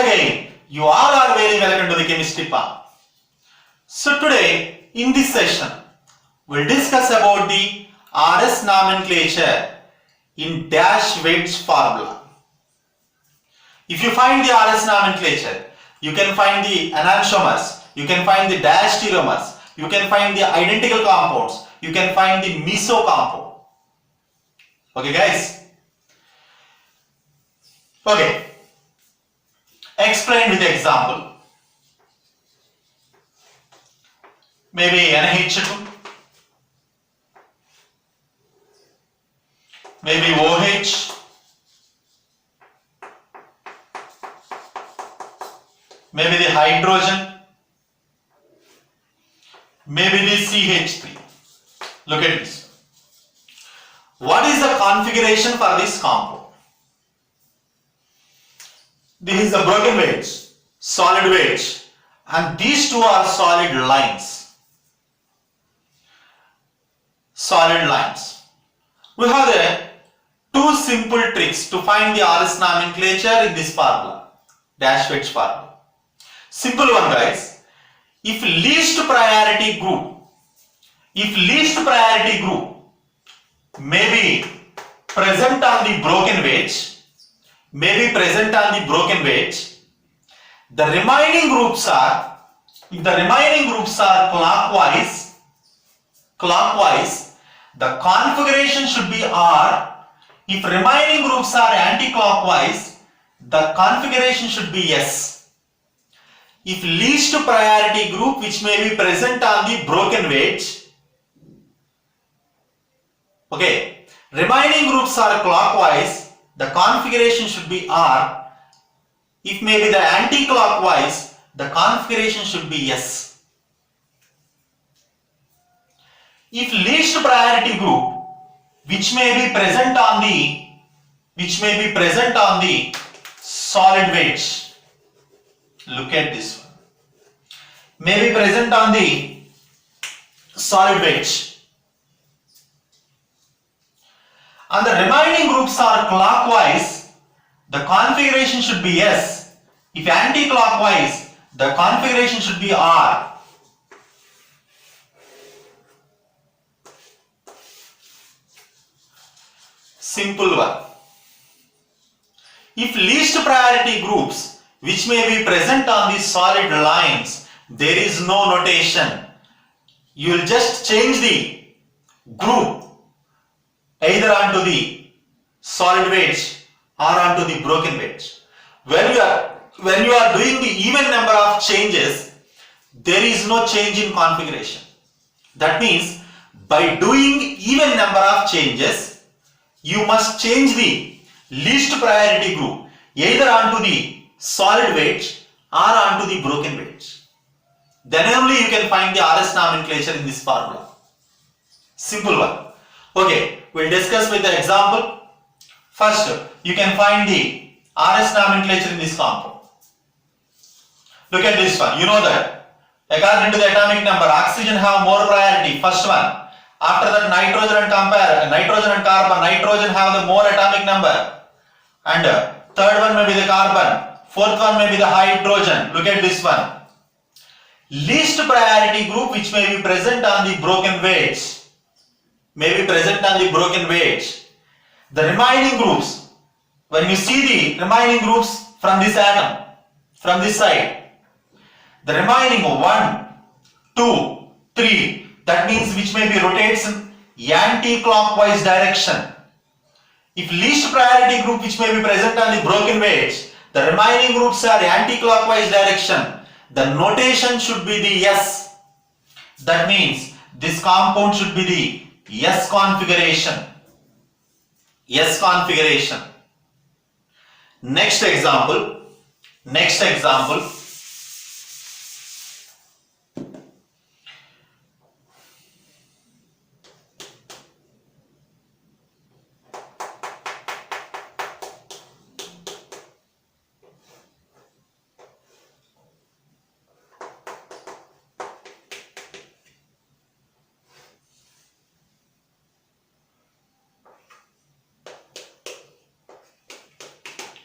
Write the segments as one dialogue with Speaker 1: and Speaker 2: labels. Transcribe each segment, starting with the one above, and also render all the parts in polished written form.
Speaker 1: again, you all are very welcome to the Chemistry Path. So today, in this session, we'll discuss about the RS nomenclature in dash weights formula. If you find the RS nomenclature, you can find the enantiomers, you can find the dash stereomers, you can find the identical compounds, you can find the meso compound. Okay guys? Okay. Explain with example. Maybe NH2, maybe OH, maybe the hydrogen, maybe the CH3. Look at this. What is the configuration for this compound? This is the broken weights, solid weights, and these two are solid lines. Solid lines. We have the two simple tricks to find the RS nomenclature in this formula, dash weights formula. Simple one guys. If least priority group may be present on the broken weights, the remaining groups are, if the remaining groups are clockwise, the configuration should be R. If remaining groups are anti-clockwise, the configuration should be S. If least priority group which may be present on the broken weights, okay, remaining groups are clockwise, the configuration should be R. If maybe the anti-clockwise, the configuration should be S. If least priority group which may be present on the solid weights, look at this one, may be present on the solid weights, and the remaining groups are clockwise, the configuration should be S. If anti-clockwise, the configuration should be R. Simple one. If least priority groups which may be present on the solid lines, there is no notation. You will just change the group either onto the solid weights or onto the broken weights. When you are doing the even number of changes, there is no change in configuration. That means by doing even number of changes, you must change the least priority group either onto the solid weights or onto the broken weights. Then only you can find the RS nomenclature in this formula. Simple one. Okay, we'll discuss with the example. First, you can find the RS nomenclature in this compound. Look at this one. You know that according to the atomic number, oxygen have more priority. First one. After that, nitrogen and carbon. Nitrogen have the more atomic number. And third one may be the carbon. Fourth one may be the hydrogen. Look at this one. Least priority group which may be present on the broken weights. The remaining groups, when you see the remaining groups from this atom, from this side, the remaining 1, 2, 3, that means which may be rotates in anti-clockwise direction. If least priority group which may be present on the broken weights, the remaining groups are anti-clockwise direction, the notation should be the S. That means this compound should be the S configuration. Next example.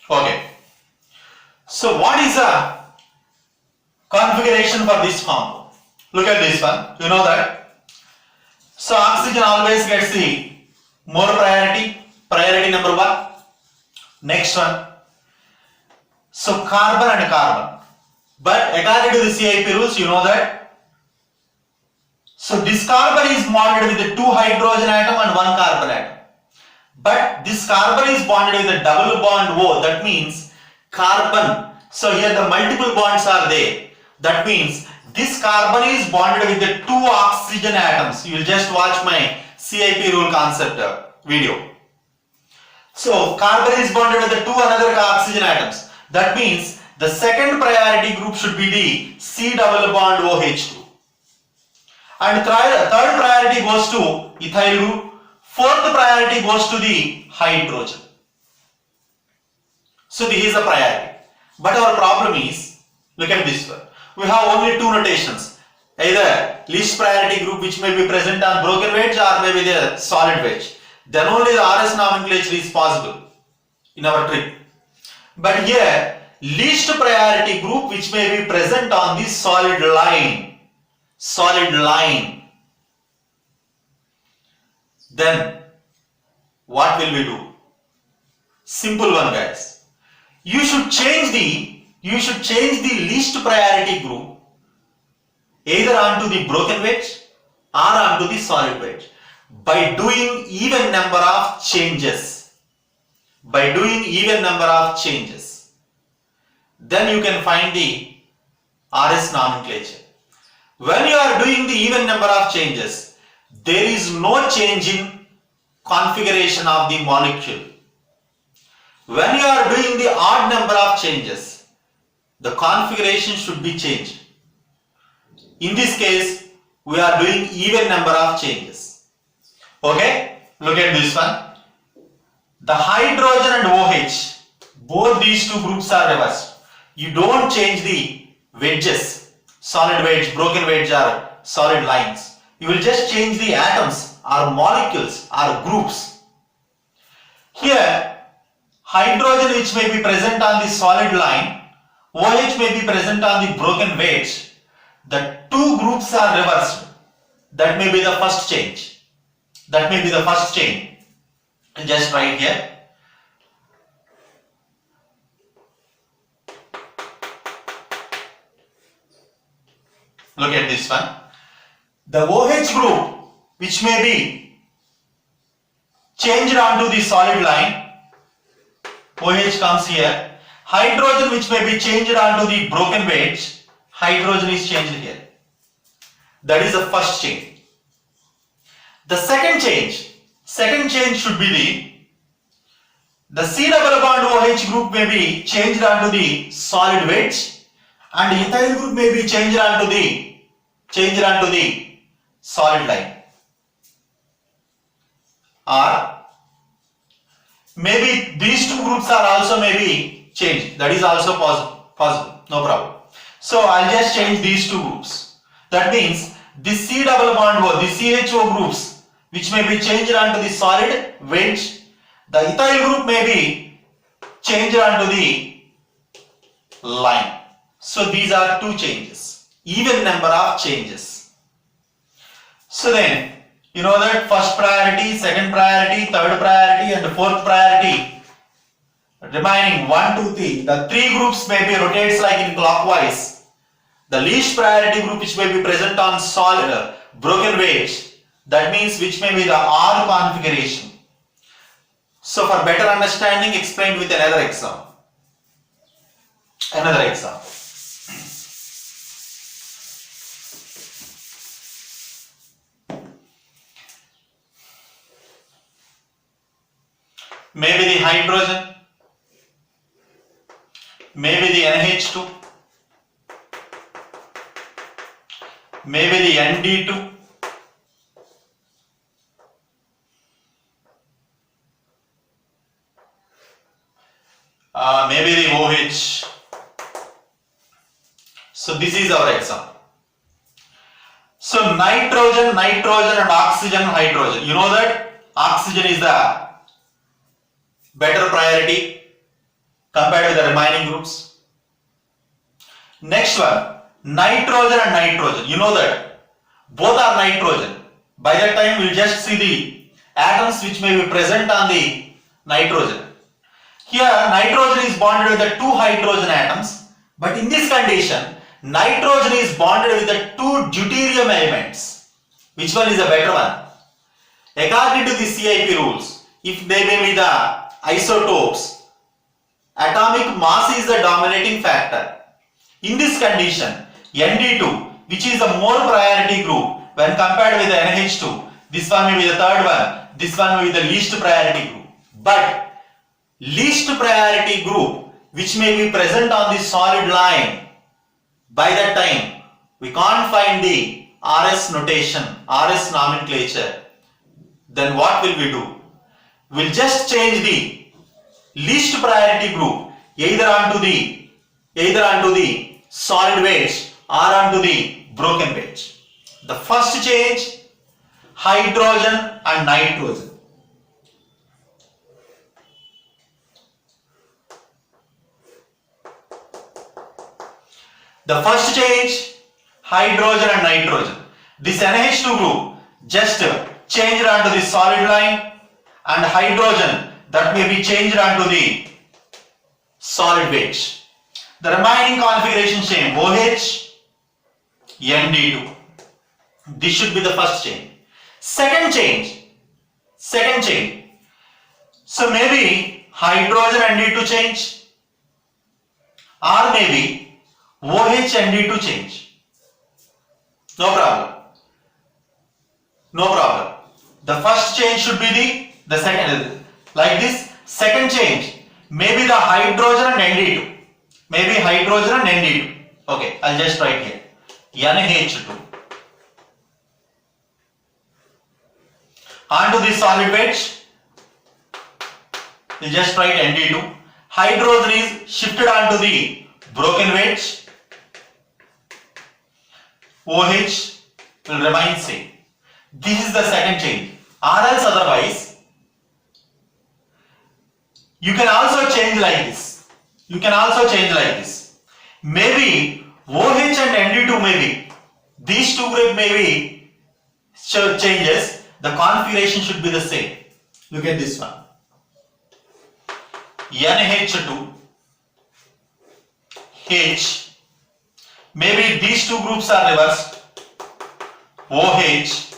Speaker 1: Okay. So what is the configuration for this compound? Look at this one. You know that. So oxygen always gets the more priority number 1. Next one. So carbon and carbon. But according to the CIP rules, you know that. So this carbon is bonded with the 2 hydrogen atom and 1 carbon atom. But this carbon is bonded with a double bond O. That means carbon. So here the multiple bonds are there. That means this carbon is bonded with the 2 oxygen atoms. You will just watch my CIP rule concept video. So carbon is bonded with the 2 another oxygen atoms. That means the second priority group should be the C double bond OH group. And third priority goes to ethyl group. Fourth priority goes to the hydrogen. So this is a priority. But our problem is, look at this one. We have only 2 notations. Either least priority group which may be present on broken wedge or maybe the solid wedge. Then only the RS nomenclature is possible in our trick. But here, least priority group which may be present on this solid line. Then what will we do? Simple one, guys. You should change the least priority group either onto the broken wedge or onto the solid wedge by doing even number of changes. Then you can find the RS nomenclature. When you are doing the even number of changes, there is no change in configuration of the molecule. When you are doing the odd number of changes, the configuration should be changed. In this case, we are doing even number of changes. Okay, look at this one. The hydrogen and OH, both these 2 groups are reversed. You don't change the wedges, solid wedge, broken wedge or solid lines. You will just change the atoms or molecules or groups. Here, hydrogen which may be present on the solid line, OH may be present on the broken wedge. The 2 groups are reversed. That may be the first change. Just write here. Look at this one. The OH group which may be changed onto the solid line, OH comes here. Hydrogen which may be changed onto the broken wedge, hydrogen is changed here. That is the first change. The second change should be the C double bond OH group may be changed onto the solid wedge and ethyl group may be changed onto the solid line. Or maybe these 2 groups are also maybe changed. That is also possible. No problem. So I'll just change these 2 groups. That means this C double bond O, the CHO groups which may be changed onto the solid wedge, the ethyl group may be changed onto the line. So these are 2 changes, even number of changes. So then you know that first priority, second priority, third priority and fourth priority. Remaining 1, 2, 3. The 3 groups may be rotates like in clockwise. The least priority group which may be present on solid broken wedge, that means which may be the R configuration. So for better understanding, explained with another example. Maybe the hydrogen, maybe the NH2, maybe the ND2, maybe the OH. So this is our example. So nitrogen and oxygen, hydrogen. You know that oxygen is the better priority compared with the remaining groups. Next one, nitrogen and nitrogen. You know that both are nitrogen. By that time, we'll just see the atoms which may be present on the nitrogen. Here, nitrogen is bonded with the two hydrogen atoms, but in this condition, nitrogen is bonded with the two deuterium elements. Which one is a better one? According to the CIP rules, if they may be the isotopes, atomic mass is the dominating factor. In this condition, Nd2, which is the more priority group when compared with the NH2, this one may be the third one, this one may be the least priority group. But least priority group which may be present on the solid line, by that time we can't find the RS notation, RS nomenclature. Then what will we do? We'll just change the least priority group either onto the solid wedge or onto the broken wedge. The first change, hydrogen and nitrogen. The first change, hydrogen and nitrogen. This NH2 group just changed onto the solid line, and hydrogen that may be changed onto the solid wedge. The remaining configuration same, OH, Nd2. This should be the first change. Second change. So maybe hydrogen Nd2 change, or maybe OH Nd2 change. No problem. The first change should be the second, like this. Second change, maybe the hydrogen and Nd2. Okay, I'll just write here NH2. Onto the solid wedge, we'll just write Nd2. Hydrogen is shifted onto the broken wedge. OH will remain same. This is the second change. Or else otherwise, you can also change like this. Maybe OH and Nd2 maybe. These two group maybe changes. The configuration should be the same. Look at this one. NH2, H. Maybe these two groups are reversed. OH,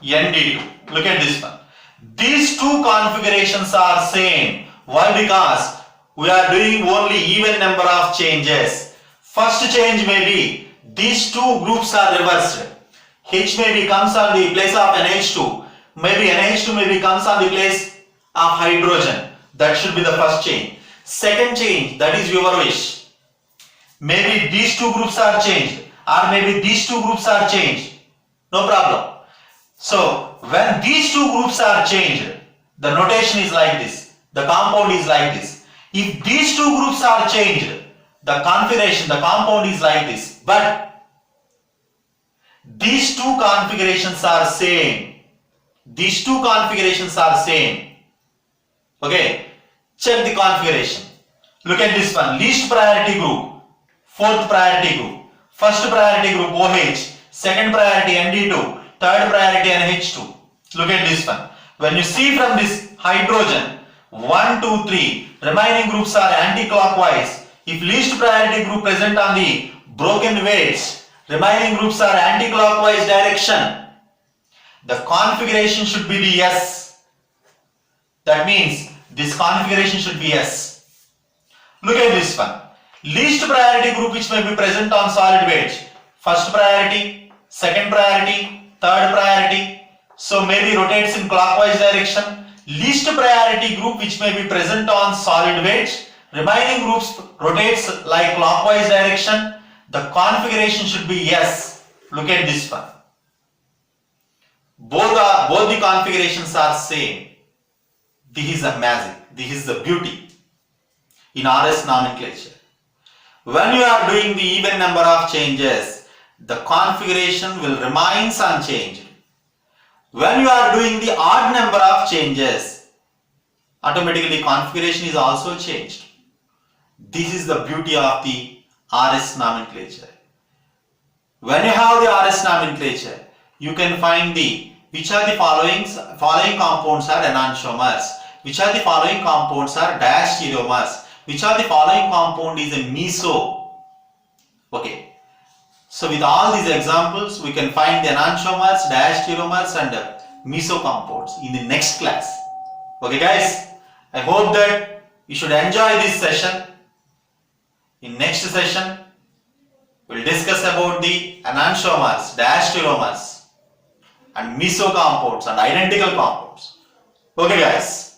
Speaker 1: Nd2. Look at this one. These two configurations are same. Why? Because we are doing only even number of changes. First change may be these two groups are reversed. H maybe comes on the place of NH2. Maybe NH2 maybe comes on the place of hydrogen. That should be the first change. Second change, that is your wish. Maybe these two groups are changed, or maybe these two groups are changed. No problem. So when these two groups are changed, the notation is like this. The compound is like this. If these two groups are changed, the configuration, the compound is like this. But these two configurations are same. Okay. Check the configuration. Look at this one. Least priority group, fourth priority group, first priority group OH, second priority Nd2, third priority NH2. Look at this one. When you see from this hydrogen, 1, 2, 3, remaining groups are anti-clockwise. If least priority group present on the broken wedge, remaining groups are anti-clockwise direction. The configuration should be the S. That means this configuration should be S. Look at this one. Least priority group which may be present on solid wedge. First priority, second priority, third priority. So maybe rotates in clockwise direction. Least priority group which may be present on solid wedge. Remaining groups rotates like clockwise direction. The configuration should be S. Look at this one. Both the configurations are same. This is the magic. This is the beauty in RS nomenclature. When you are doing the even number of changes, the configuration will remain unchanged. When you are doing the odd number of changes, automatically configuration is also changed. This is the beauty of the RS nomenclature. When you have the RS nomenclature, you can find which are the following compounds are enantiomers, which are the following compounds are diastereomers, which are the following compound is a meso. Okay. So with all these examples, we can find the enantiomers, diastereomers and meso compounds in the next class. Okay guys, I hope that you should enjoy this session. In next session, we'll discuss about the enantiomers, diastereomers and meso compounds and identical compounds. Okay guys.